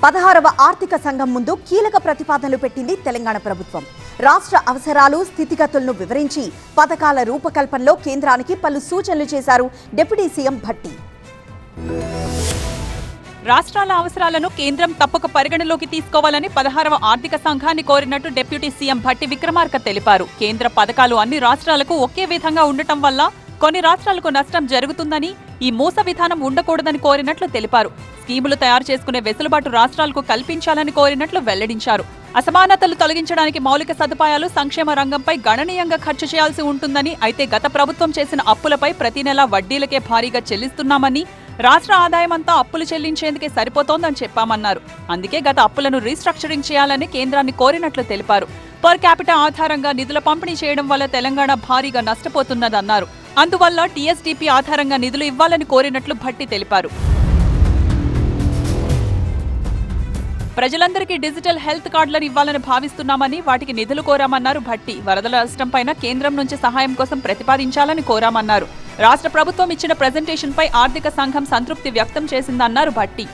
16వ ఆర్థిక సంఘం ముందు కీలక ప్రతిపాదనలు పెట్టింది తెలంగాణ ప్రభుత్వం. రాష్ట్ర అవసరాలు, స్థితిగతులను వివరించి పథకాల రూపకల్పనలో కేంద్రానికి పలు సూచనలు చేశారు డిప్యూటీ సీఎం భట్టి. రాష్ట్రాల అవసరాలను కేంద్రం తప్పక పరిగణలోకి తీసుకోవాలని 16వ ఆర్థిక సంఘాన్ని కోరినట్టు డిప్యూటీ సీఎం భట్టి విక్రమార్క తెలిపారు. కేంద్ర పథకాలు అన్ని రాష్ట్రాలకు ఒకే విధంగా ఉండటం వల్ల కొన్ని రాష్ట్రాలకు నష్టం జరుగుతుందని, ఈ మోస విధానం ఉండకూడదని కోరినట్లు తెలిపారు. స్కీములు తయారు చేసుకునే వెసులుబాటు రాష్ట్రాలకు కల్పించాలని కోరినట్లు వెల్లడించారు. అసమానతలు తొలగించడానికి మౌలిక సదుపాయాలు, సంక్షేమ రంగంపై గణనీయంగా ఖర్చు చేయాల్సి ఉంటుందని, అయితే గత ప్రభుత్వం చేసిన అప్పులపై ప్రతి నెలా వడ్డీలకే భారీగా చెల్లిస్తున్నామని, రాష్ట్ర ఆదాయమంతా అప్పులు చెల్లించేందుకే సరిపోతోందని చెప్పామన్నారు. అందుకే గత అప్పులను రీస్ట్రక్చరింగ్ చేయాలని కేంద్రాన్ని కోరినట్లు తెలిపారు. పర్ క్యాపిటల్ ఆధారంగా నిధుల పంపిణీ చేయడం వల్ల తెలంగాణ భారీగా నష్టపోతున్నదన్నారు. అందువల్ల టీఎస్డీపీ ఆధారంగా నిధులు ఇవ్వాలని కోరినట్లు భట్టి తెలిపారు. ప్రజలందరికీ డిజిటల్ హెల్త్ కార్డులను ఇవ్వాలని భావిస్తున్నామని, వాటికి నిధులు కోరామన్నారు భట్టి. వరదల నష్టంపైన కేంద్రం నుంచి సహాయం కోసం ప్రతిపాదించాలని కోరామన్నారు. రాష్ట్ర ప్రభుత్వం ఇచ్చిన ప్రెజెంటేషన్పై ఆర్థిక సంఘం సంతృప్తి వ్యక్తం చేసిందన్నారు భట్టి.